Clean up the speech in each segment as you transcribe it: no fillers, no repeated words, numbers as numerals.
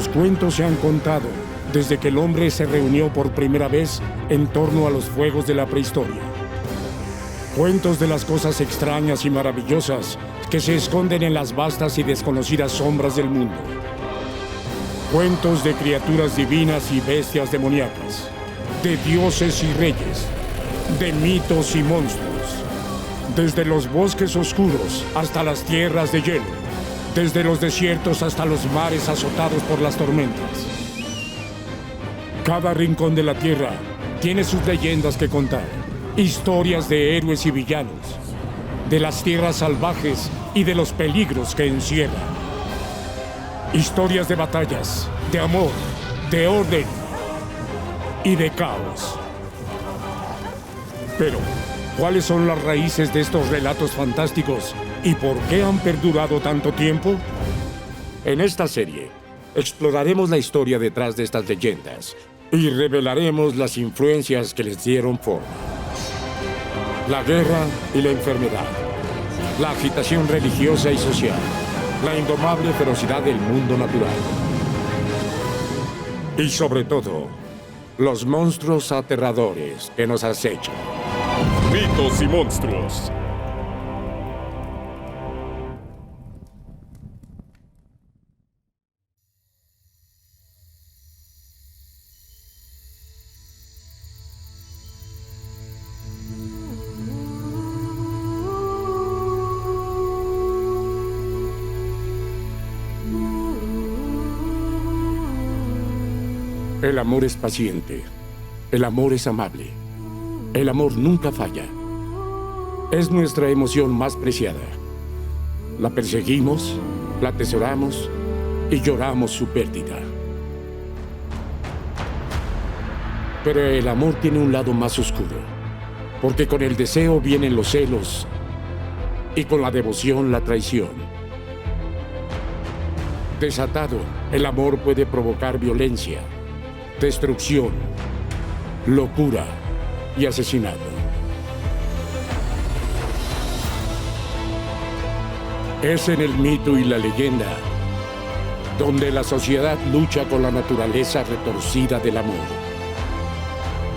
Los cuentos se han contado desde que el hombre se reunió por primera vez en torno a los fuegos de la prehistoria. Cuentos de las cosas extrañas y maravillosas que se esconden en las vastas y desconocidas sombras del mundo. Cuentos de criaturas divinas y bestias demoníacas, de dioses y reyes, de mitos y monstruos, desde los bosques oscuros hasta las tierras de hielo, desde los desiertos hasta los mares azotados por las tormentas. Cada rincón de la tierra tiene sus leyendas que contar, historias de héroes y villanos, de las tierras salvajes y de los peligros que encierran. Historias de batallas, de amor, de orden y de caos. Pero, ¿cuáles son las raíces de estos relatos fantásticos y por qué han perdurado tanto tiempo? En esta serie, exploraremos la historia detrás de estas leyendas y revelaremos las influencias que les dieron forma. La guerra y la enfermedad, la agitación religiosa y social, la indomable ferocidad del mundo natural. Y sobre todo, los monstruos aterradores que nos acechan. Mitos y monstruos. El amor es paciente. El amor es amable. El amor nunca falla. Es nuestra emoción más preciada. La perseguimos, la atesoramos y lloramos su pérdida. Pero el amor tiene un lado más oscuro, porque con el deseo vienen los celos y con la devoción la traición. Desatado, el amor puede provocar violencia, destrucción, locura y asesinato. Es en el mito y la leyenda donde la sociedad lucha con la naturaleza retorcida del amor.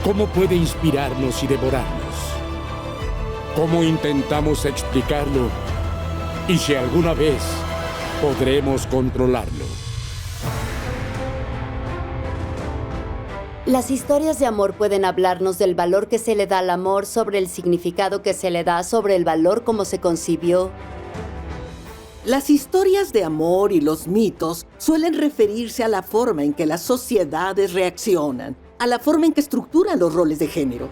¿Cómo puede inspirarnos y devorarnos? ¿Cómo intentamos explicarlo? Y si alguna vez podremos controlarlo. Las historias de amor pueden hablarnos del valor que se le da al amor, sobre el significado que se le da, sobre el valor como se concibió. Las historias de amor y los mitos suelen referirse a la forma en que las sociedades reaccionan, a la forma en que estructuran los roles de género.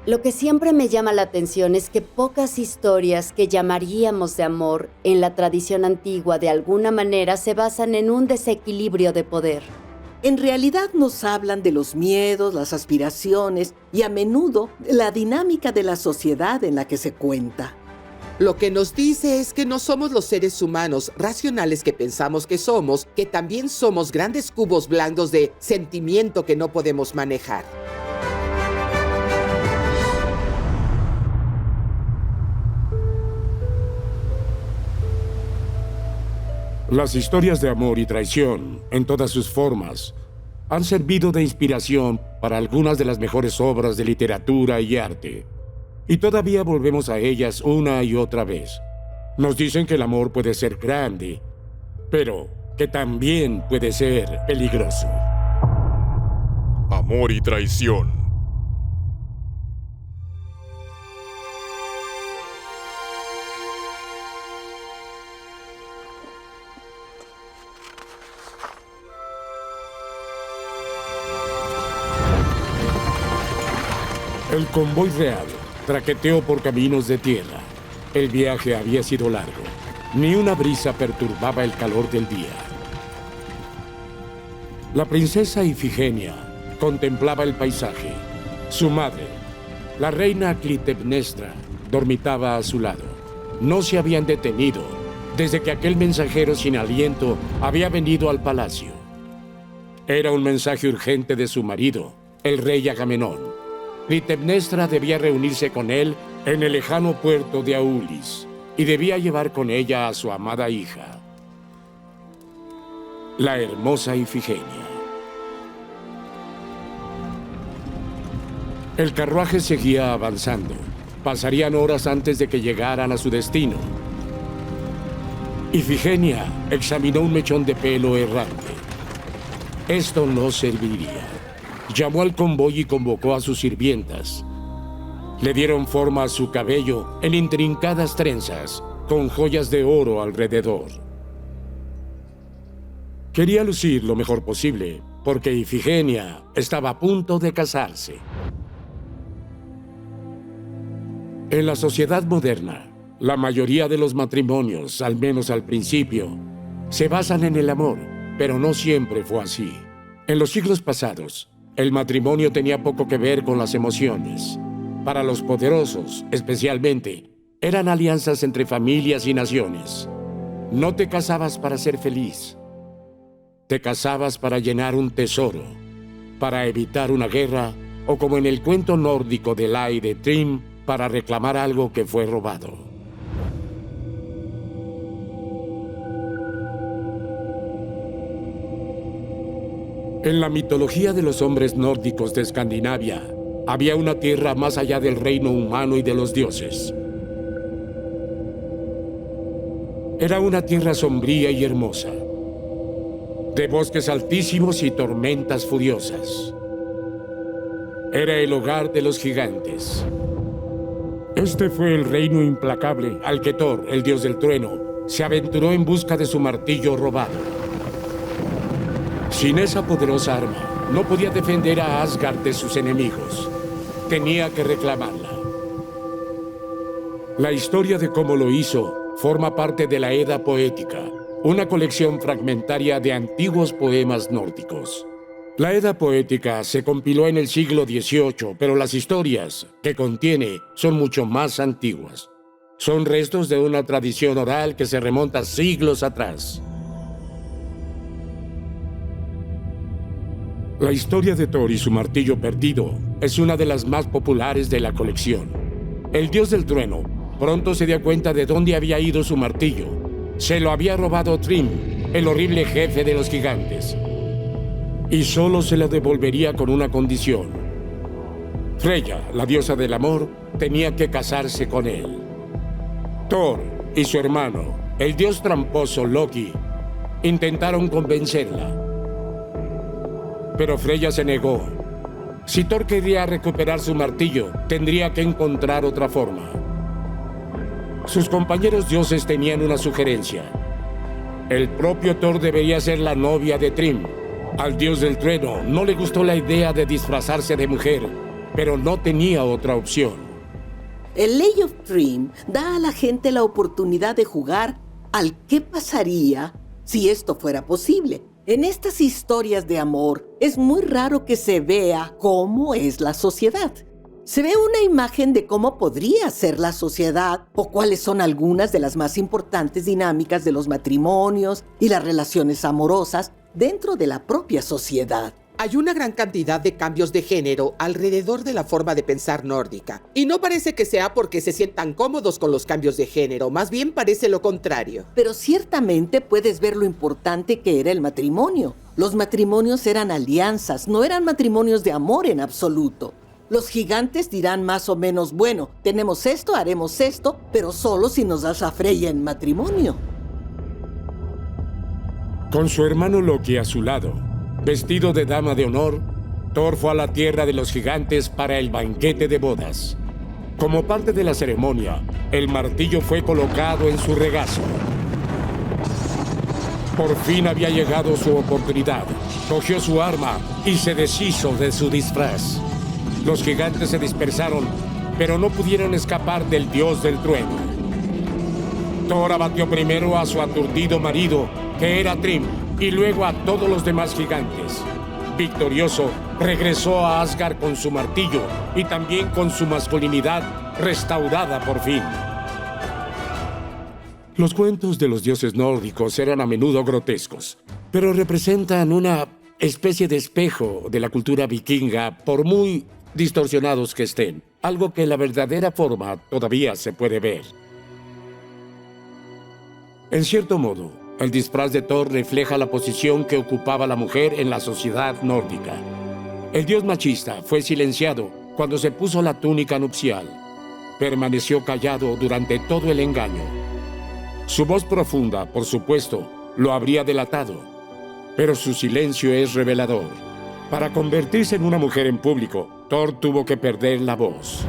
Lo que siempre me llama la atención es que pocas historias que llamaríamos de amor en la tradición antigua de alguna manera se basan en un desequilibrio de poder. En realidad nos hablan de los miedos, las aspiraciones y a menudo la dinámica de la sociedad en la que se cuenta. Lo que nos dice es que no somos los seres humanos racionales que pensamos que somos, que también somos grandes cubos blandos de sentimiento que no podemos manejar. Las historias de amor y traición, en todas sus formas, han servido de inspiración para algunas de las mejores obras de literatura y arte. Y todavía volvemos a ellas una y otra vez. Nos dicen que el amor puede ser grande, pero que también puede ser peligroso. Amor y traición. El convoy real traqueteó por caminos de tierra. El viaje había sido largo. Ni una brisa perturbaba el calor del día. La princesa Ifigenia contemplaba el paisaje. Su madre, la reina Clitemnestra, dormitaba a su lado. No se habían detenido desde que aquel mensajero sin aliento había venido al palacio. Era un mensaje urgente de su marido, el rey Agamenón. Clitemnestra debía reunirse con él en el lejano puerto de Aulis y debía llevar con ella a su amada hija. la hermosa Ifigenia. El carruaje seguía avanzando. Pasarían horas antes de que llegaran a su destino. Ifigenia examinó un mechón de pelo errante. Esto no serviría. Llamó al convoy y convocó a sus sirvientas. Le dieron forma a su cabello en intrincadas trenzas, con joyas de oro alrededor. Quería lucir lo mejor posible, porque Ifigenia estaba a punto de casarse. En la sociedad moderna, la mayoría de los matrimonios, al menos al principio, se basan en el amor, pero no siempre fue así. En los siglos pasados, el matrimonio tenía poco que ver con las emociones. Para los poderosos, especialmente, eran alianzas entre familias y naciones. No te casabas para ser feliz. Te casabas para llenar un tesoro, para evitar una guerra, o como en el cuento nórdico de Lai de Thrym, para reclamar algo que fue robado. En la mitología de los hombres nórdicos de Escandinavia, había una tierra más allá del reino humano y de los dioses. Era una tierra sombría y hermosa, de bosques altísimos y tormentas furiosas. Era el hogar de los gigantes. Este fue el reino implacable al que Thor, el dios del trueno, se aventuró en busca de su martillo robado. Sin esa poderosa arma, no podía defender a Asgard de sus enemigos. Tenía que reclamarla. La historia de cómo lo hizo forma parte de la Edda Poética, una colección fragmentaria de antiguos poemas nórdicos. La Edda Poética se compiló en el siglo XVIII, pero las historias que contiene son mucho más antiguas. Son restos de una tradición oral que se remonta siglos atrás. La historia de Thor y su martillo perdido es una de las más populares de la colección. El dios del trueno pronto se dio cuenta de dónde había ido su martillo. Se lo había robado Thrym, el horrible jefe de los gigantes. Y solo se lo devolvería con una condición. Freya, la diosa del amor, tenía que casarse con él. Thor y su hermano, el dios tramposo Loki, intentaron convencerla. Pero Freya se negó. Si Thor quería recuperar su martillo, tendría que encontrar otra forma. Sus compañeros dioses tenían una sugerencia. El propio Thor debería ser la novia de Thrym. Al dios del trueno no le gustó la idea de disfrazarse de mujer, pero no tenía otra opción. El Lay of Thrym da a la gente la oportunidad de jugar al qué pasaría si esto fuera posible. En estas historias de amor es muy raro que se vea cómo es la sociedad. Se ve una imagen de cómo podría ser la sociedad o cuáles son algunas de las más importantes dinámicas de los matrimonios y las relaciones amorosas dentro de la propia sociedad. Hay una gran cantidad de cambios de género alrededor de la forma de pensar nórdica. Y no parece que sea porque se sientan cómodos con los cambios de género, más bien parece lo contrario. Pero ciertamente puedes ver lo importante que era el matrimonio. Los matrimonios eran alianzas, no eran matrimonios de amor en absoluto. Los gigantes dirán más o menos, bueno, tenemos esto, haremos esto, pero solo si nos das a Freya en matrimonio. Con su hermano Loki a su lado, vestido de dama de honor, Thor fue a la tierra de los gigantes para el banquete de bodas. Como parte de la ceremonia, el martillo fue colocado en su regazo. Por fin había llegado su oportunidad. Cogió su arma y se deshizo de su disfraz. Los gigantes se dispersaron, pero no pudieron escapar del dios del trueno. Thor abatió primero a su aturdido marido, que era Thrym, y luego a todos los demás gigantes. Victorioso, regresó a Asgard con su martillo y también con su masculinidad restaurada por fin. Los cuentos de los dioses nórdicos eran a menudo grotescos, pero representan una especie de espejo de la cultura vikinga, por muy distorsionados que estén, algo que en la verdadera forma todavía se puede ver. En cierto modo, El disfraz de Thor refleja la posición que ocupaba la mujer en la sociedad nórdica. El dios machista fue silenciado cuando se puso la túnica nupcial. Permaneció callado durante todo el engaño. Su voz profunda, por supuesto, lo habría delatado, pero su silencio es revelador. Para convertirse en una mujer en público, Thor tuvo que perder la voz.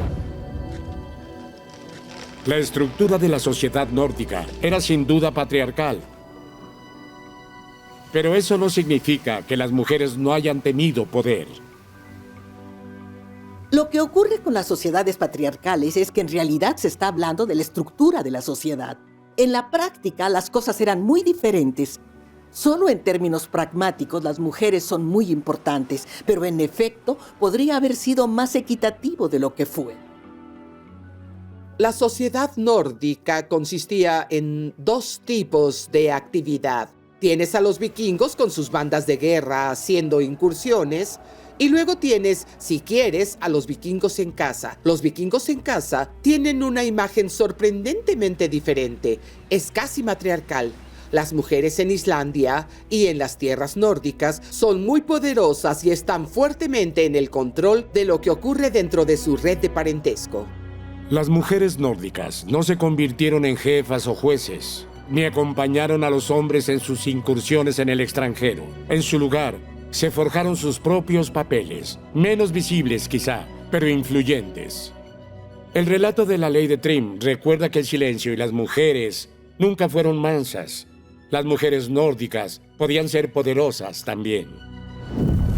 La estructura de la sociedad nórdica era sin duda patriarcal. Pero eso no significa que las mujeres no hayan tenido poder. Lo que ocurre con las sociedades patriarcales es que en realidad se está hablando de la estructura de la sociedad. En la práctica, las cosas eran muy diferentes. Solo en términos pragmáticos, las mujeres son muy importantes, pero en efecto, podría haber sido más equitativo de lo que fue. La sociedad nórdica consistía en dos tipos de actividad. Tienes a los vikingos con sus bandas de guerra haciendo incursiones, y luego tienes, si quieres, a los vikingos en casa. Los vikingos en casa tienen una imagen sorprendentemente diferente. Es casi matriarcal. Las mujeres en Islandia y en las tierras nórdicas son muy poderosas y están fuertemente en el control de lo que ocurre dentro de su red de parentesco. Las mujeres nórdicas no se convirtieron en jefas o jueces, ni acompañaron a los hombres en sus incursiones en el extranjero. En su lugar, se forjaron sus propios papeles, menos visibles quizá, pero influyentes. El relato de la ley de Thrym recuerda que el silencio y las mujeres nunca fueron mansas. Las mujeres nórdicas podían ser poderosas también.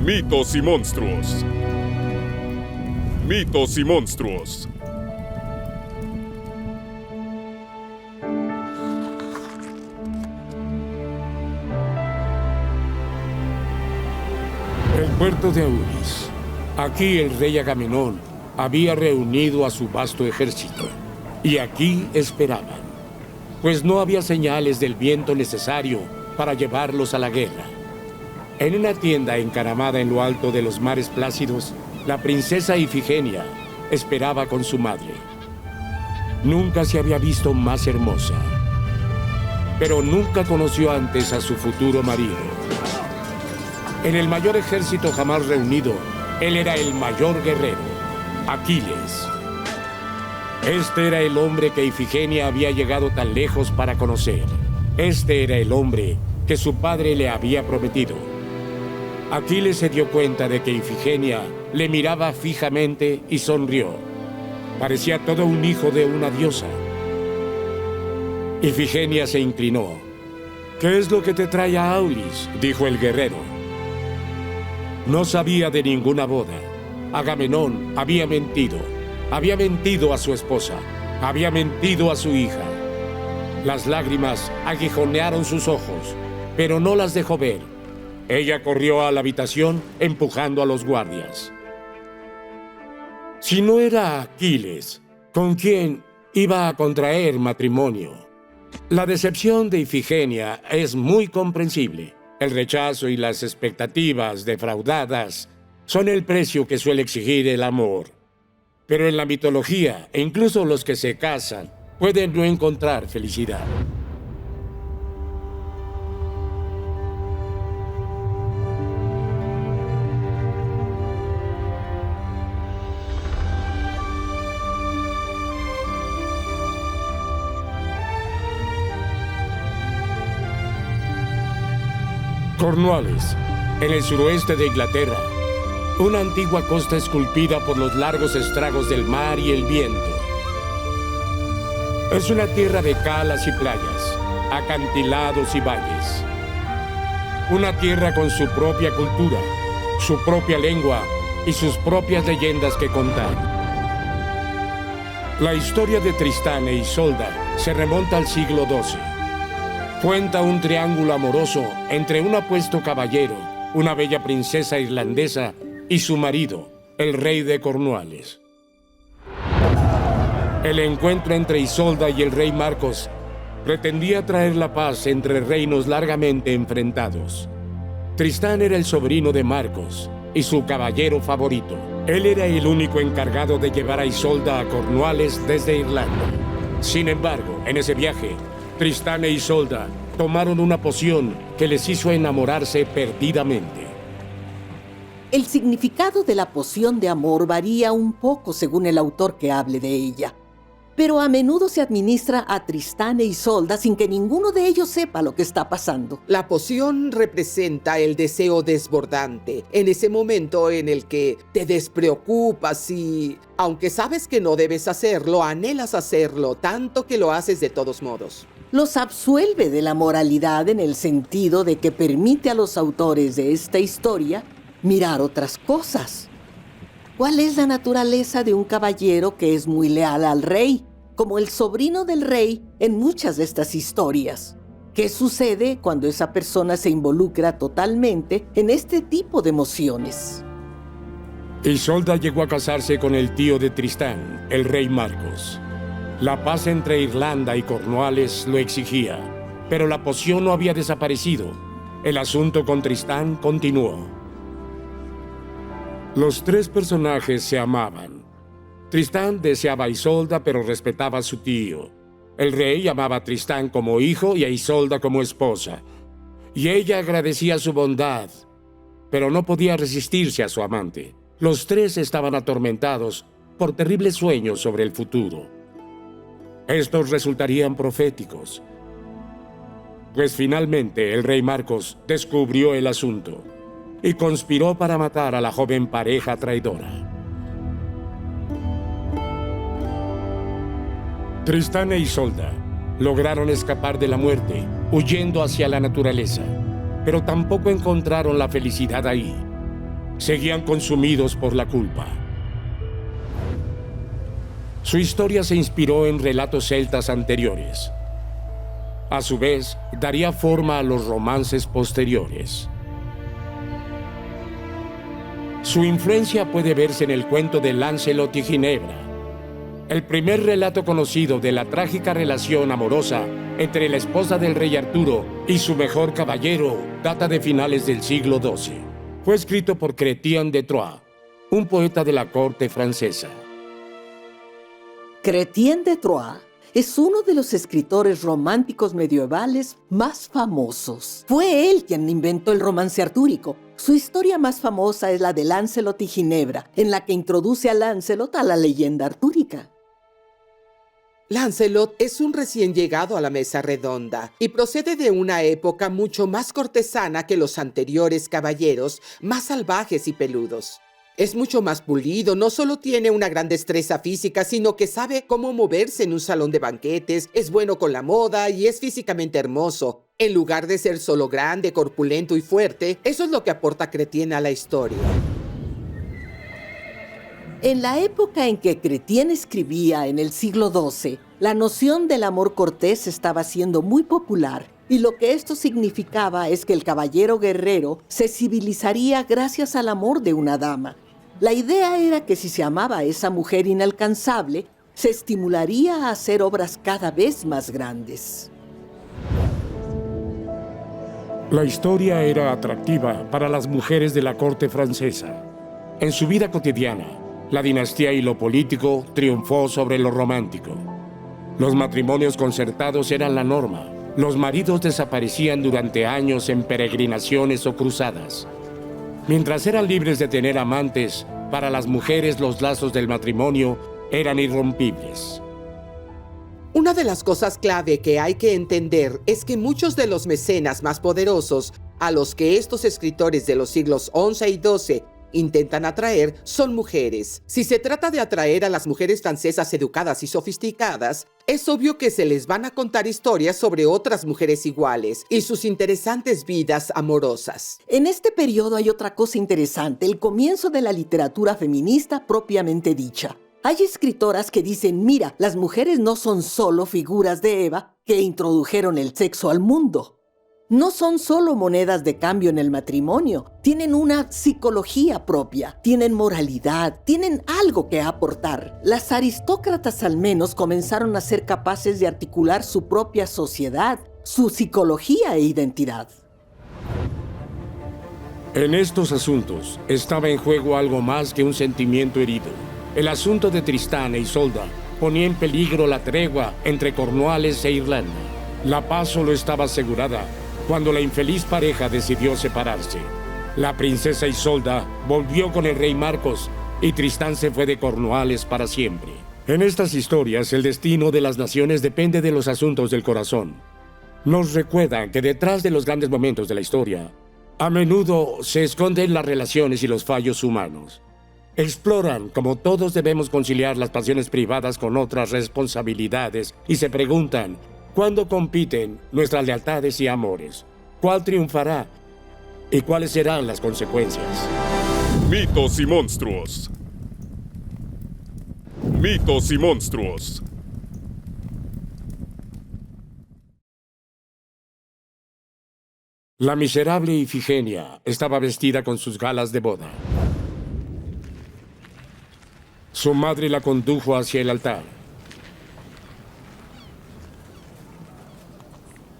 Mitos y monstruos. Mitos y monstruos. El puerto de Aulis. Aquí el rey Agamenón había reunido a su vasto ejército. Y aquí esperaban, pues no había señales del viento necesario para llevarlos a la guerra. En una tienda encaramada en lo alto de los mares plácidos, la princesa Ifigenia esperaba con su madre. Nunca se había visto más hermosa, pero nunca conoció antes a su futuro marido. En el mayor ejército jamás reunido, él era el mayor guerrero, Aquiles. Este era el hombre que Ifigenia había llegado tan lejos para conocer. Este era el hombre que su padre le había prometido. Aquiles se dio cuenta de que Ifigenia le miraba fijamente y sonrió. Parecía todo un hijo de una diosa. Ifigenia se inclinó. «¿Qué es lo que te trae a Aulis?», dijo el guerrero. No sabía de ninguna boda. Agamenón había mentido. Había mentido a su esposa. Había mentido a su hija. Las lágrimas aguijonearon sus ojos, pero no las dejó ver. Ella corrió a la habitación empujando a los guardias. Si no era Aquiles, ¿con quién iba a contraer matrimonio? La decepción de Ifigenia es muy comprensible. El rechazo y las expectativas defraudadas son el precio que suele exigir el amor. Pero en la mitología, incluso los que se casan pueden no encontrar felicidad. Cornualles, en el suroeste de Inglaterra, una antigua costa esculpida por los largos estragos del mar y el viento. Es una tierra de calas y playas, acantilados y valles. Una tierra con su propia cultura, su propia lengua y sus propias leyendas que contar. La historia de Tristán e Isolda se remonta al siglo XII. Cuenta un triángulo amoroso entre un apuesto caballero, una bella princesa irlandesa y su marido, el rey de Cornualles. El encuentro entre Isolda y el rey Marcos pretendía traer la paz entre reinos largamente enfrentados. Tristán era el sobrino de Marcos y su caballero favorito. Él era el único encargado de llevar a Isolda a Cornualles desde Irlanda. Sin embargo, en ese viaje, Tristán e Isolda tomaron una poción que les hizo enamorarse perdidamente. El significado de la poción de amor varía un poco según el autor que hable de ella, pero a menudo se administra a Tristán e Isolda sin que ninguno de ellos sepa lo que está pasando. La poción representa el deseo desbordante, en ese momento en el que te despreocupas y, aunque sabes que no debes hacerlo, anhelas hacerlo, tanto que lo haces de todos modos. Los absuelve de la moralidad en el sentido de que permite a los autores de esta historia mirar otras cosas. ¿Cuál es la naturaleza de un caballero que es muy leal al rey, como el sobrino del rey en muchas de estas historias? ¿Qué sucede cuando esa persona se involucra totalmente en este tipo de emociones? Isolda llegó a casarse con el tío de Tristán, el rey Marcos. La paz entre Irlanda y Cornualles lo exigía, pero la poción no había desaparecido. El asunto con Tristán continuó. Los tres personajes se amaban. Tristán deseaba a Isolda, pero respetaba a su tío. El rey amaba a Tristán como hijo y a Isolda como esposa. Y ella agradecía su bondad, pero no podía resistirse a su amante. Los tres estaban atormentados por terribles sueños sobre el futuro. Estos resultarían proféticos, pues finalmente el rey Marcos descubrió el asunto y conspiró para matar a la joven pareja traidora. Tristán e Isolda lograron escapar de la muerte, huyendo hacia la naturaleza, pero tampoco encontraron la felicidad ahí. Seguían consumidos por la culpa. Su historia se inspiró en relatos celtas anteriores. A su vez, daría forma a los romances posteriores. Su influencia puede verse en el cuento de Lancelot y Ginebra, el primer relato conocido de la trágica relación amorosa entre la esposa del rey Arturo y su mejor caballero data de finales del siglo XII. Fue escrito por Chrétien de Troyes, un poeta de la corte francesa. Chrétien de Troyes es uno de los escritores románticos medievales más famosos. Fue él quien inventó el romance artúrico. Su historia más famosa es la de Lancelot y Ginebra, en la que introduce a Lancelot a la leyenda artúrica. Lancelot es un recién llegado a la mesa redonda y procede de una época mucho más cortesana que los anteriores caballeros, más salvajes y peludos. Es mucho más pulido, no solo tiene una gran destreza física, sino que sabe cómo moverse en un salón de banquetes, es bueno con la moda y es físicamente hermoso. En lugar de ser solo grande, corpulento y fuerte, eso es lo que aporta Chrétien a la historia. En la época en que Chrétien escribía, en el siglo XII, la noción del amor cortés estaba siendo muy popular, y lo que esto significaba es que el caballero guerrero se civilizaría gracias al amor de una dama. La idea era que si se amaba a esa mujer inalcanzable, se estimularía a hacer obras cada vez más grandes. La historia era atractiva para las mujeres de la corte francesa. En su vida cotidiana, la dinastía y lo político triunfó sobre lo romántico. Los matrimonios concertados eran la norma. Los maridos desaparecían durante años en peregrinaciones o cruzadas. Mientras eran libres de tener amantes, para las mujeres los lazos del matrimonio eran irrompibles. Una de las cosas clave que hay que entender es que muchos de los mecenas más poderosos a los que estos escritores de los siglos XI y XII intentan atraer son mujeres. Si se trata de atraer a las mujeres francesas educadas y sofisticadas, es obvio que se les van a contar historias sobre otras mujeres iguales y sus interesantes vidas amorosas. En este periodo hay otra cosa interesante, el comienzo de la literatura feminista propiamente dicha. Hay escritoras que dicen, mira, las mujeres no son solo figuras de Eva que introdujeron el sexo al mundo. No son solo monedas de cambio en el matrimonio, tienen una psicología propia, tienen moralidad, tienen algo que aportar. Las aristócratas al menos comenzaron a ser capaces de articular su propia sociedad, su psicología e identidad. En estos asuntos estaba en juego algo más que un sentimiento herido. El asunto de Tristán e Isolda ponía en peligro la tregua entre Cornualles e Irlanda. La paz solo estaba asegurada cuando la infeliz pareja decidió separarse. La princesa Isolda volvió con el rey Marcos y Tristán se fue de Cornualles para siempre. En estas historias, el destino de las naciones depende de los asuntos del corazón. Nos recuerdan que detrás de los grandes momentos de la historia, a menudo se esconden las relaciones y los fallos humanos. Exploran cómo todos debemos conciliar las pasiones privadas con otras responsabilidades y se preguntan, ¿cuándo compiten nuestras lealtades y amores? ¿Cuál triunfará? ¿Y cuáles serán las consecuencias? Mitos y monstruos. Mitos y monstruos. La miserable Ifigenia estaba vestida con sus galas de boda. Su madre la condujo hacia el altar.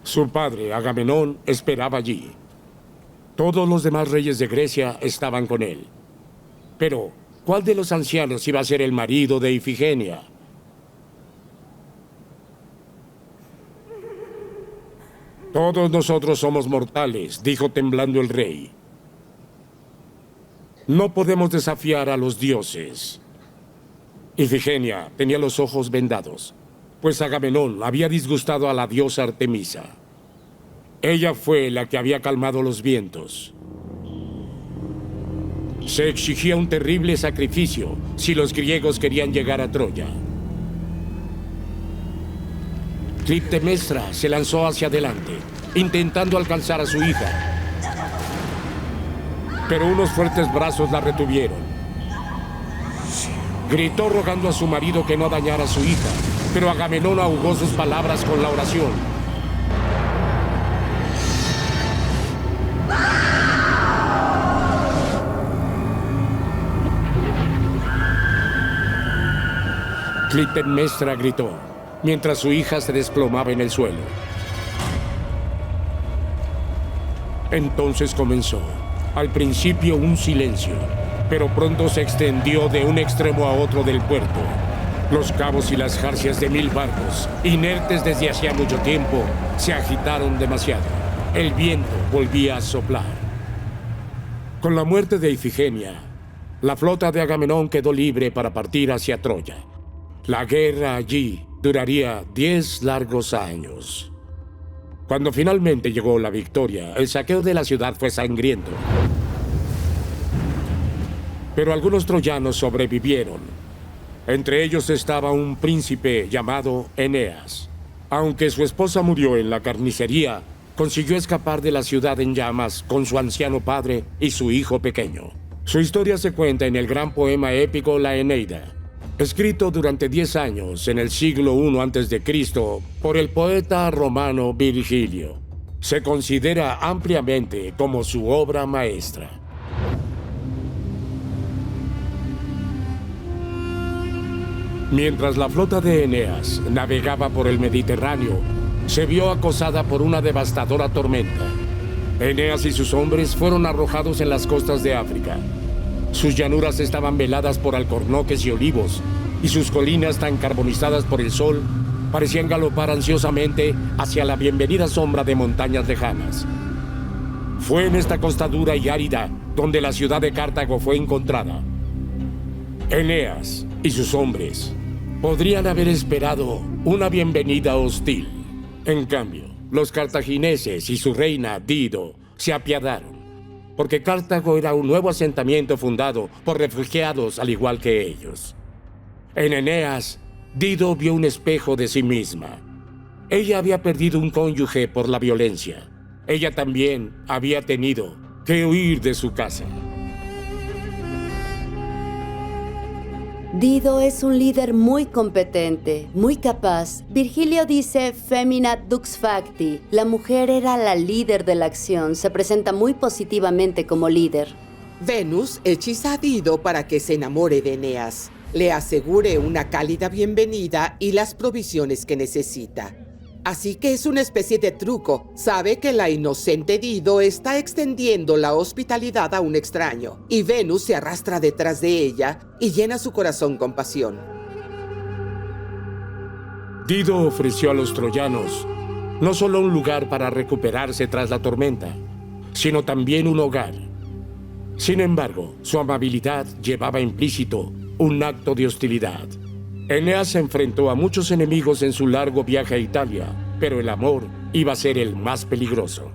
Su padre, Agamenón, esperaba allí. Todos los demás reyes de Grecia estaban con él. Pero, ¿cuál de los ancianos iba a ser el marido de Ifigenia? Todos nosotros somos mortales, dijo temblando el rey. No podemos desafiar a los dioses. Ifigenia tenía los ojos vendados, pues Agamenón había disgustado a la diosa Artemisa. Ella fue la que había calmado los vientos. Se exigía un terrible sacrificio si los griegos querían llegar a Troya. Clitemnestra se lanzó hacia adelante, intentando alcanzar a su hija. Pero unos fuertes brazos la retuvieron. Gritó rogando a su marido que no dañara a su hija, pero Agamenón ahogó sus palabras con la oración. Clitemnestra gritó, mientras su hija se desplomaba en el suelo. Entonces comenzó, al principio un silencio, pero pronto se extendió de un extremo a otro del puerto. Los cabos y las jarcias de 1000 barcos, inertes desde hacía mucho tiempo, se agitaron demasiado. El viento volvía a soplar. Con la muerte de Ifigenia, la flota de Agamenón quedó libre para partir hacia Troya. La guerra allí duraría 10 largos años. Cuando finalmente llegó la victoria, el saqueo de la ciudad fue sangriento. Pero algunos troyanos sobrevivieron. Entre ellos estaba un príncipe llamado Eneas. Aunque su esposa murió en la carnicería, consiguió escapar de la ciudad en llamas con su anciano padre y su hijo pequeño. Su historia se cuenta en el gran poema épico La Eneida, escrito durante 10 años en el siglo I a.C. por el poeta romano Virgilio. Se considera ampliamente como su obra maestra. Mientras la flota de Eneas navegaba por el Mediterráneo, se vio acosada por una devastadora tormenta. Eneas y sus hombres fueron arrojados en las costas de África. Sus llanuras estaban veladas por alcornoques y olivos, y sus colinas tan carbonizadas por el sol parecían galopar ansiosamente hacia la bienvenida sombra de montañas lejanas. Fue en esta costa dura y árida donde la ciudad de Cartago fue encontrada. Eneas y sus hombres podrían haber esperado una bienvenida hostil. En cambio, los cartagineses y su reina Dido se apiadaron, porque Cartago era un nuevo asentamiento fundado por refugiados al igual que ellos. En Eneas, Dido vio un espejo de sí misma. Ella había perdido un cónyuge por la violencia. Ella también había tenido que huir de su casa. Dido es un líder muy competente, muy capaz. Virgilio dice femina dux facti. La mujer era la líder de la acción, se presenta muy positivamente como líder. Venus hechiza a Dido para que se enamore de Eneas, le asegure una cálida bienvenida y las provisiones que necesita. Así que es una especie de truco. Sabe que la inocente Dido está extendiendo la hospitalidad a un extraño, y Venus se arrastra detrás de ella y llena su corazón con pasión. Dido ofreció a los troyanos No solo un lugar para recuperarse tras la tormenta, sino también un hogar. Sin embargo, su amabilidad llevaba implícito un acto de hostilidad. Eneas se enfrentó a muchos enemigos en su largo viaje a Italia, pero el amor iba a ser el más peligroso.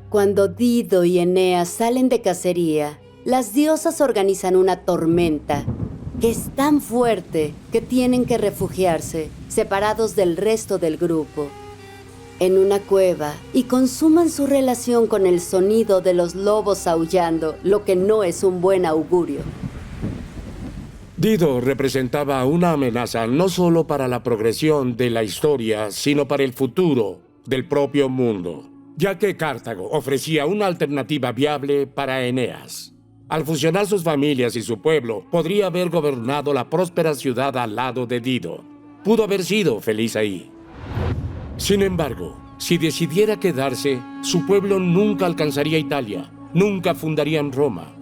Cuando Dido y Eneas salen de cacería, las diosas organizan una tormenta que es tan fuerte que tienen que refugiarse, separados del resto del grupo, en una cueva, y consuman su relación con el sonido de los lobos aullando, lo que no es un buen augurio. Dido representaba una amenaza no solo para la progresión de la historia, sino para el futuro del propio mundo, ya que Cartago ofrecía una alternativa viable para Eneas. Al fusionar sus familias y su pueblo, podría haber gobernado la próspera ciudad al lado de Dido. Pudo haber sido feliz ahí. Sin embargo, si decidiera quedarse, su pueblo nunca alcanzaría Italia, nunca fundarían Roma.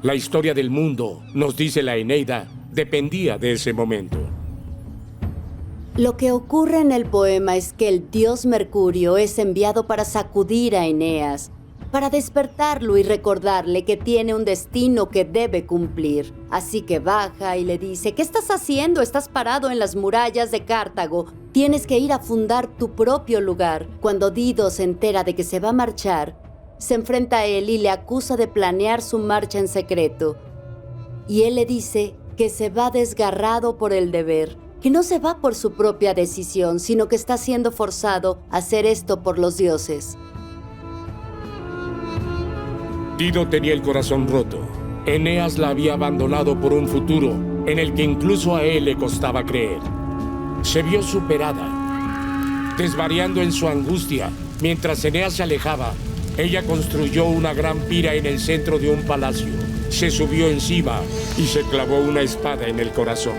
La historia del mundo, nos dice la Eneida, dependía de ese momento. Lo que ocurre en el poema es que el dios Mercurio es enviado para sacudir a Eneas, para despertarlo y recordarle que tiene un destino que debe cumplir. Así que baja y le dice: ¿qué estás haciendo? Estás parado en las murallas de Cartago. Tienes que ir a fundar tu propio lugar. Cuando Dido se entera de que se va a marchar, se enfrenta a él y le acusa de planear su marcha en secreto. Y él le dice que se va desgarrado por el deber, que no se va por su propia decisión, sino que está siendo forzado a hacer esto por los dioses. Dido tenía el corazón roto. Eneas la había abandonado por un futuro en el que incluso a él le costaba creer. Se vio superada. Desvariando en su angustia, mientras Eneas se alejaba, ella construyó una gran pira en el centro de un palacio. Se subió encima y se clavó una espada en el corazón.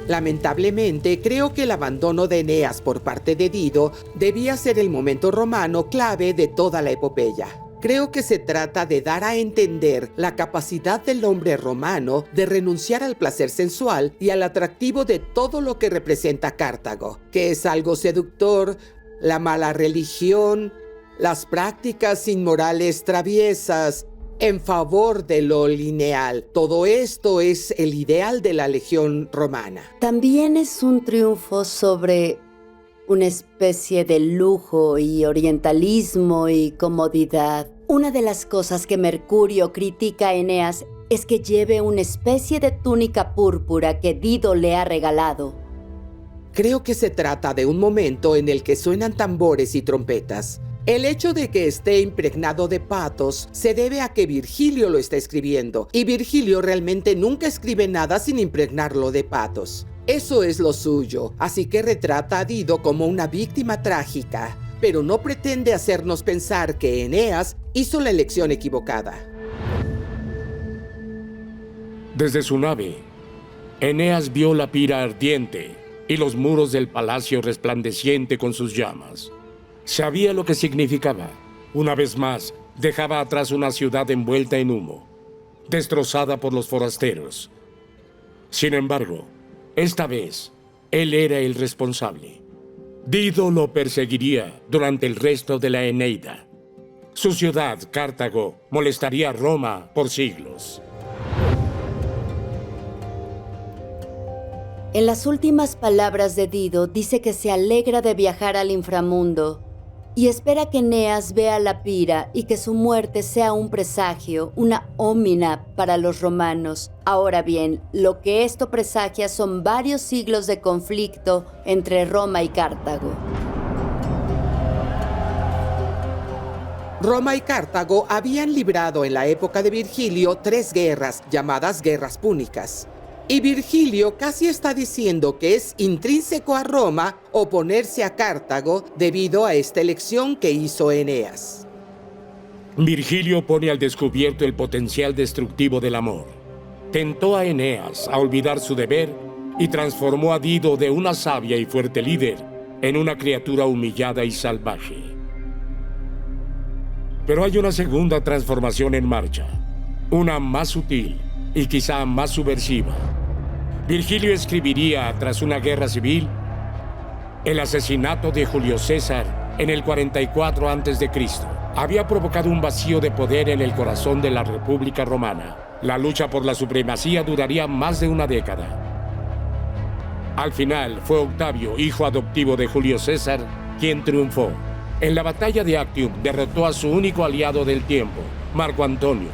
Lamentablemente, creo que el abandono de Eneas por parte de Dido debía ser el momento romano clave de toda la epopeya. Creo que se trata de dar a entender la capacidad del hombre romano de renunciar al placer sensual y al atractivo de todo lo que representa Cartago, que es algo seductor, la mala religión, las prácticas inmorales traviesas, en favor de lo lineal. Todo esto es el ideal de la legión romana. También es un triunfo sobre una especie de lujo y orientalismo y comodidad. Una de las cosas que Mercurio critica a Eneas es que lleve una especie de túnica púrpura que Dido le ha regalado. Creo que se trata de un momento en el que suenan tambores y trompetas. El hecho de que esté impregnado de patos se debe a que Virgilio lo está escribiendo, y Virgilio realmente nunca escribe nada sin impregnarlo de patos. Eso es lo suyo, así que retrata a Dido como una víctima trágica, pero no pretende hacernos pensar que Eneas hizo la elección equivocada. Desde su nave, Eneas vio la pira ardiente y los muros del palacio resplandeciente con sus llamas. Sabía lo que significaba. Una vez más, dejaba atrás una ciudad envuelta en humo, destrozada por los forasteros. Sin embargo, esta vez, él era el responsable. Dido lo perseguiría durante el resto de la Eneida. Su ciudad, Cartago, molestaría a Roma por siglos. En las últimas palabras de Dido dice que se alegra de viajar al inframundo y espera que Eneas vea la pira y que su muerte sea un presagio, una ómina para los romanos. Ahora bien, lo que esto presagia son varios siglos de conflicto entre Roma y Cartago. Roma y Cartago habían librado en la época de Virgilio 3 guerras, llamadas guerras púnicas. Y Virgilio casi está diciendo que es intrínseco a Roma oponerse a Cartago debido a esta elección que hizo Eneas. Virgilio pone al descubierto el potencial destructivo del amor. Tentó a Eneas a olvidar su deber y transformó a Dido de una sabia y fuerte líder en una criatura humillada y salvaje. Pero hay una segunda transformación en marcha, una más sutil y quizá más subversiva. Virgilio escribiría, tras una guerra civil, El asesinato de Julio César en el 44 a.C. había provocado un vacío de poder en el corazón de la República Romana. La lucha por la supremacía duraría más de una década. Al final, fue Octavio, hijo adoptivo de Julio César, quien triunfó. En la batalla de Actium derrotó a su único aliado del tiempo, Marco Antonio.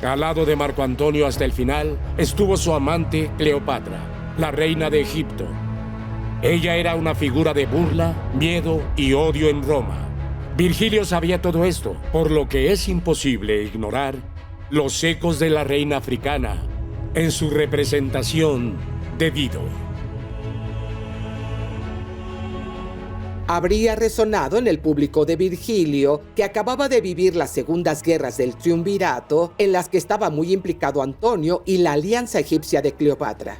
Al lado de Marco Antonio hasta el final estuvo su amante Cleopatra, la reina de Egipto. Ella era una figura de burla, miedo y odio en Roma. Virgilio sabía todo esto, por lo que es imposible ignorar los ecos de la reina africana en su representación de Dido. Habría resonado en el público de Virgilio, que acababa de vivir las segundas guerras del Triunvirato, en las que estaba muy implicado Antonio y la alianza egipcia de Cleopatra.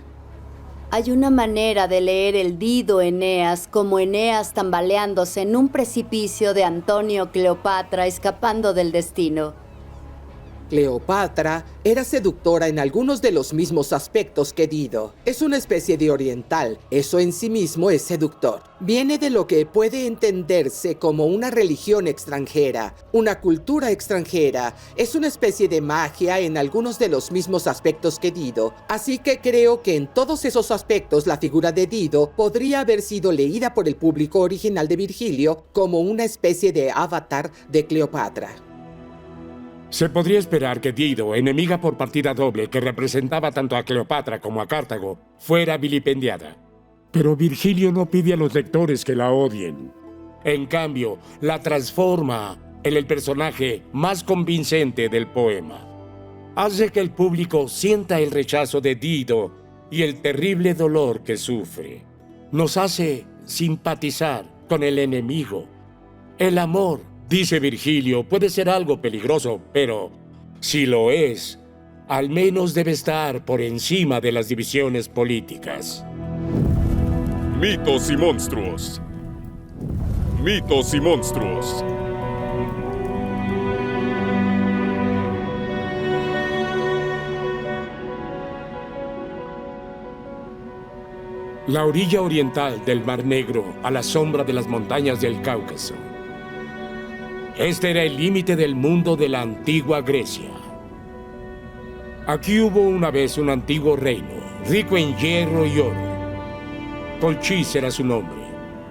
Hay una manera de leer el Dido Eneas como Eneas tambaleándose en un precipicio de Antonio Cleopatra escapando del destino. Cleopatra era seductora en algunos de los mismos aspectos que Dido. Es una especie de oriental, eso en sí mismo es seductor. Viene de lo que puede entenderse como una religión extranjera, una cultura extranjera. Es una especie de magia en algunos de los mismos aspectos que Dido. Así que creo que en todos esos aspectos la figura de Dido podría haber sido leída por el público original de Virgilio como una especie de avatar de Cleopatra. Se podría esperar que Dido, enemiga por partida doble que representaba tanto a Cleopatra como a Cartago, fuera vilipendiada. Pero Virgilio no pide a los lectores que la odien. En cambio, la transforma en el personaje más convincente del poema. Hace que el público sienta el rechazo de Dido y el terrible dolor que sufre. Nos hace simpatizar con el enemigo. El amor, dice Virgilio, puede ser algo peligroso, pero si lo es, al menos debe estar por encima de las divisiones políticas. Mitos y monstruos. Mitos y monstruos. La orilla oriental del Mar Negro, a la sombra de las montañas del Cáucaso. Este era el límite del mundo de la antigua Grecia. Aquí hubo una vez un antiguo reino, rico en hierro y oro. Colchis era su nombre.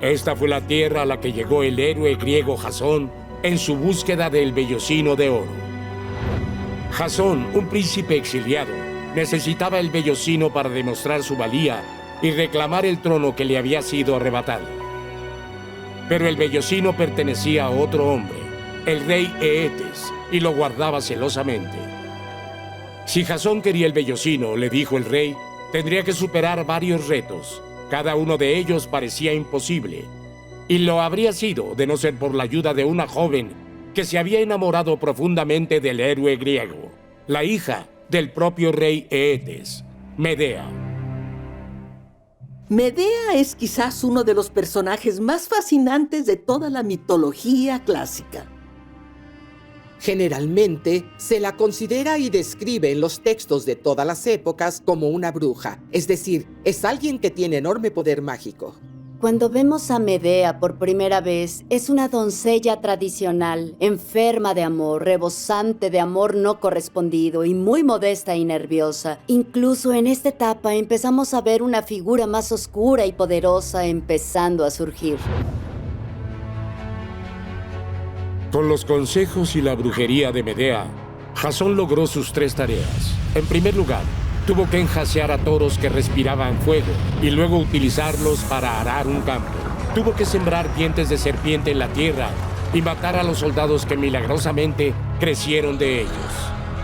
Esta fue la tierra a la que llegó el héroe griego Jasón en su búsqueda del vellocino de oro. Jasón, un príncipe exiliado, necesitaba el vellocino para demostrar su valía y reclamar el trono que le había sido arrebatado. Pero el vellocino pertenecía a otro hombre, el rey Eetes, y lo guardaba celosamente. Si Jasón quería el vellocino, le dijo el rey, tendría que superar varios retos. Cada uno de ellos parecía imposible, y lo habría sido de no ser por la ayuda de una joven que se había enamorado profundamente del héroe griego, la hija del propio rey Eetes, Medea. Medea es quizás uno de los personajes más fascinantes de toda la mitología clásica. Generalmente se la considera y describe en los textos de todas las épocas como una bruja, es decir, es alguien que tiene enorme poder mágico. Cuando vemos a Medea por primera vez, es una doncella tradicional, enferma de amor, rebosante de amor no correspondido y muy modesta y nerviosa. Incluso en esta etapa empezamos a ver una figura más oscura y poderosa empezando a surgir. Con los consejos y la brujería de Medea, Jasón logró sus 3 tareas. En primer lugar, tuvo que enjacear a toros que respiraban fuego y luego utilizarlos para arar un campo. Tuvo que sembrar dientes de serpiente en la tierra y matar a los soldados que milagrosamente crecieron de ellos.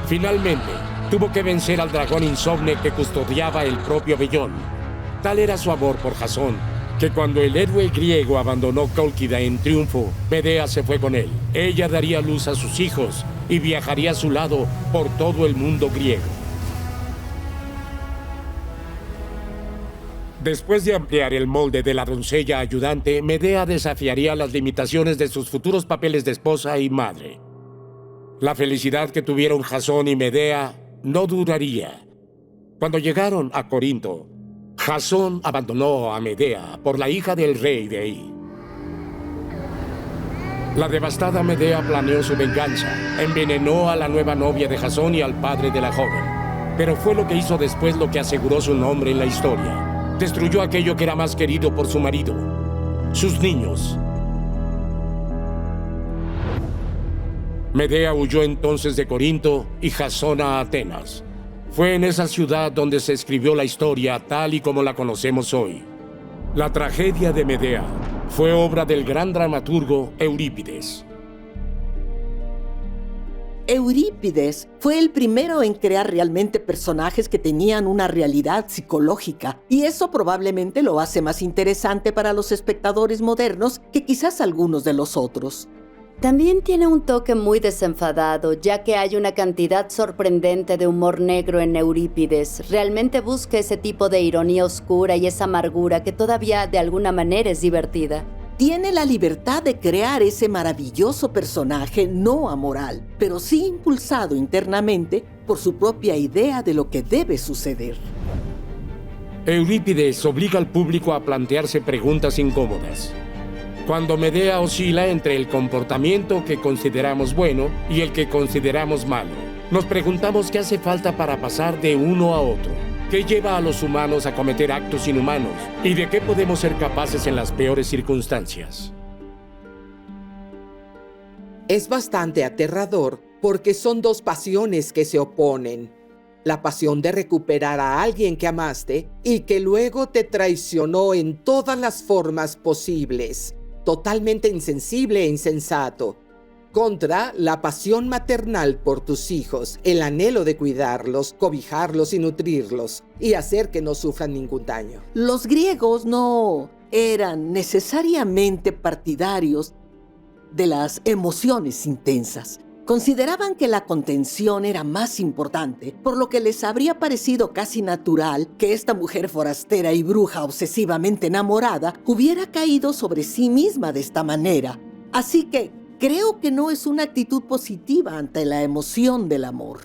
Finalmente, tuvo que vencer al dragón insomne que custodiaba el propio vellón. Tal era su amor por Jasón, que cuando el héroe griego abandonó Cólquida en triunfo, Medea se fue con él. Ella daría luz a sus hijos y viajaría a su lado por todo el mundo griego. Después de ampliar el molde de la doncella ayudante, Medea desafiaría las limitaciones de sus futuros papeles de esposa y madre. La felicidad que tuvieron Jasón y Medea no duraría. Cuando llegaron a Corinto, Jasón abandonó a Medea por la hija del rey de ahí. La devastada Medea planeó su venganza. Envenenó a la nueva novia de Jasón y al padre de la joven. Pero fue lo que hizo después lo que aseguró su nombre en la historia. Destruyó aquello que era más querido por su marido, sus niños. Medea huyó entonces de Corinto y Jasón a Atenas. Fue en esa ciudad donde se escribió la historia tal y como la conocemos hoy. La tragedia de Medea fue obra del gran dramaturgo Eurípides. Eurípides fue el primero en crear realmente personajes que tenían una realidad psicológica, y eso probablemente lo hace más interesante para los espectadores modernos que quizás algunos de los otros. También tiene un toque muy desenfadado, ya que hay una cantidad sorprendente de humor negro en Eurípides. Realmente busca ese tipo de ironía oscura y esa amargura que todavía de alguna manera es divertida. Tiene la libertad de crear ese maravilloso personaje no amoral, pero sí impulsado internamente por su propia idea de lo que debe suceder. Eurípides obliga al público a plantearse preguntas incómodas. Cuando Medea oscila entre el comportamiento que consideramos bueno y el que consideramos malo, nos preguntamos qué hace falta para pasar de uno a otro, qué lleva a los humanos a cometer actos inhumanos y de qué podemos ser capaces en las peores circunstancias. Es bastante aterrador porque son dos pasiones que se oponen. La pasión de recuperar a alguien que amaste y que luego te traicionó en todas las formas posibles. Totalmente insensible e insensato, contra la pasión maternal por tus hijos, el anhelo de cuidarlos, cobijarlos y nutrirlos, y hacer que no sufran ningún daño. Los griegos no eran necesariamente partidarios de las emociones intensas. Consideraban que la contención era más importante, por lo que les habría parecido casi natural que esta mujer forastera y bruja obsesivamente enamorada hubiera caído sobre sí misma de esta manera. Así que creo que no es una actitud positiva ante la emoción del amor.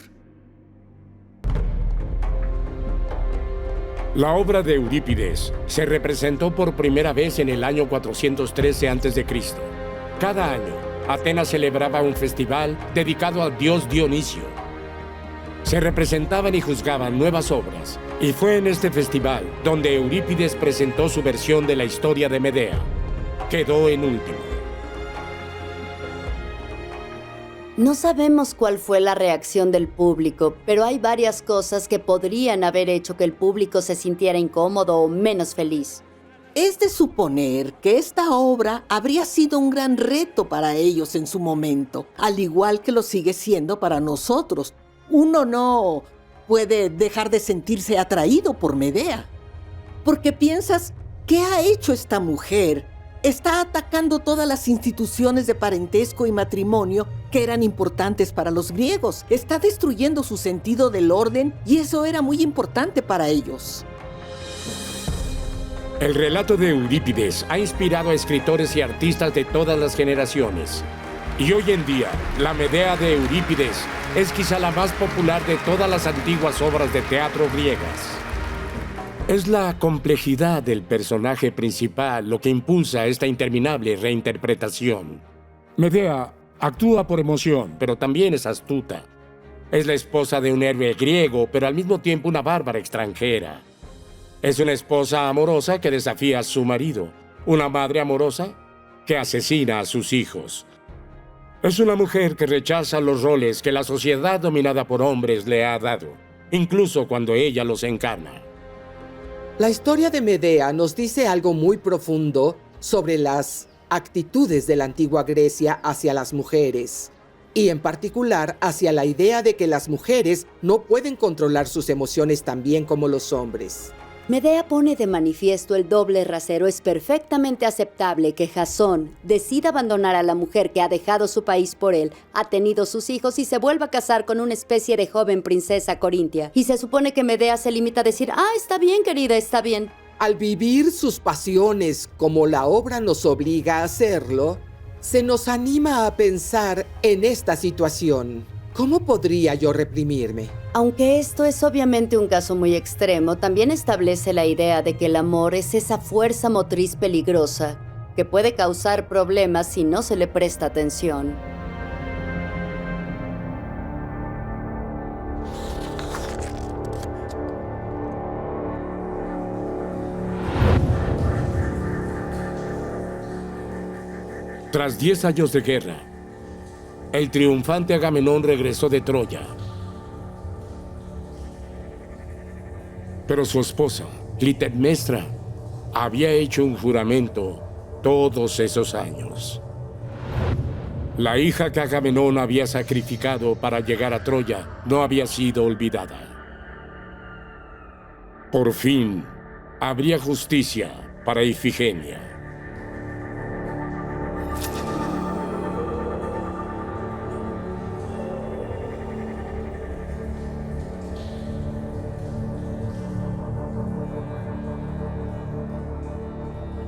La obra de Eurípides se representó por primera vez en el año 413 a.C. Cada año, Atenas celebraba un festival dedicado al dios Dionisio. Se representaban y juzgaban nuevas obras, y fue en este festival donde Eurípides presentó su versión de la historia de Medea. Quedó en último. No sabemos cuál fue la reacción del público, pero hay varias cosas que podrían haber hecho que el público se sintiera incómodo o menos feliz. Es de suponer que esta obra habría sido un gran reto para ellos en su momento, al igual que lo sigue siendo para nosotros. Uno no puede dejar de sentirse atraído por Medea, porque piensas, ¿qué ha hecho esta mujer? Está atacando todas las instituciones de parentesco y matrimonio que eran importantes para los griegos. Está destruyendo su sentido del orden y eso era muy importante para ellos. El relato de Eurípides ha inspirado a escritores y artistas de todas las generaciones. Y hoy en día, la Medea de Eurípides es quizá la más popular de todas las antiguas obras de teatro griegas. Es la complejidad del personaje principal lo que impulsa esta interminable reinterpretación. Medea actúa por emoción, pero también es astuta. Es la esposa de un héroe griego, pero al mismo tiempo una bárbara extranjera. Es una esposa amorosa que desafía a su marido, una madre amorosa que asesina a sus hijos. Es una mujer que rechaza los roles que la sociedad dominada por hombres le ha dado, incluso cuando ella los encarna. La historia de Medea nos dice algo muy profundo sobre las actitudes de la antigua Grecia hacia las mujeres, y en particular hacia la idea de que las mujeres no pueden controlar sus emociones tan bien como los hombres. Medea pone de manifiesto el doble rasero. Es perfectamente aceptable que Jasón decida abandonar a la mujer que ha dejado su país por él, ha tenido sus hijos y se vuelva a casar con una especie de joven princesa corintia. Y se supone que Medea se limita a decir, está bien, querida, está bien. Al vivir sus pasiones como la obra nos obliga a hacerlo, se nos anima a pensar en esta situación. ¿Cómo podría yo reprimirme? Aunque esto es obviamente un caso muy extremo, también establece la idea de que el amor es esa fuerza motriz peligrosa que puede causar problemas si no se le presta atención. Tras 10 años de guerra, el triunfante Agamenón regresó de Troya. Pero su esposa, Clitemnestra, había hecho un juramento todos esos años. La hija que Agamenón había sacrificado para llegar a Troya no había sido olvidada. Por fin, habría justicia para Ifigenia.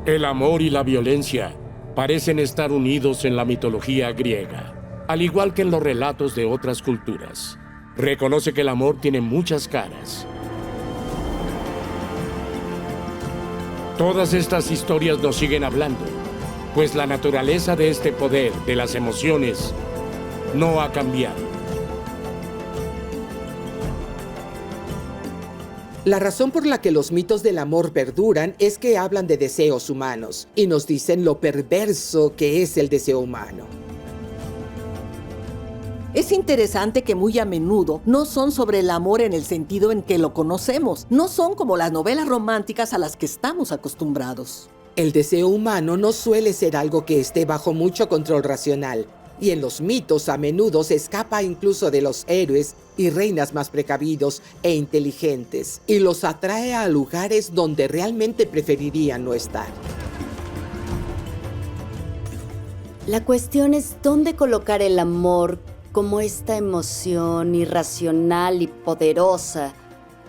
El amor y la violencia parecen estar unidos en la mitología griega, al igual que en los relatos de otras culturas. Reconoce que el amor tiene muchas caras. Todas estas historias nos siguen hablando, pues la naturaleza de este poder de las emociones no ha cambiado. La razón por la que los mitos del amor perduran es que hablan de deseos humanos y nos dicen lo perverso que es el deseo humano. Es interesante que muy a menudo no son sobre el amor en el sentido en que lo conocemos. No son como las novelas románticas a las que estamos acostumbrados. El deseo humano no suele ser algo que esté bajo mucho control racional, y en los mitos a menudo se escapa incluso de los héroes y reinas más precavidos e inteligentes, y los atrae a lugares donde realmente preferirían no estar. La cuestión es dónde colocar el amor como esta emoción irracional y poderosa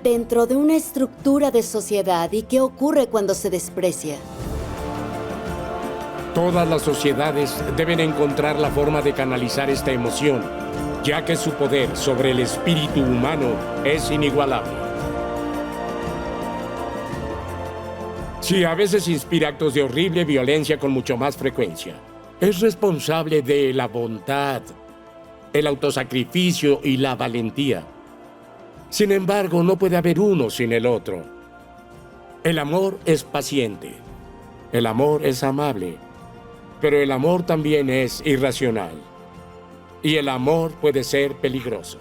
dentro de una estructura de sociedad y qué ocurre cuando se desprecia. Todas las sociedades deben encontrar la forma de canalizar esta emoción, ya que su poder sobre el espíritu humano es inigualable. Sí, a veces inspira actos de horrible violencia con mucho más frecuencia. Es responsable de la bondad, el autosacrificio y la valentía. Sin embargo, no puede haber uno sin el otro. El amor es paciente. El amor es amable. Pero el amor también es irracional. Y el amor puede ser peligroso.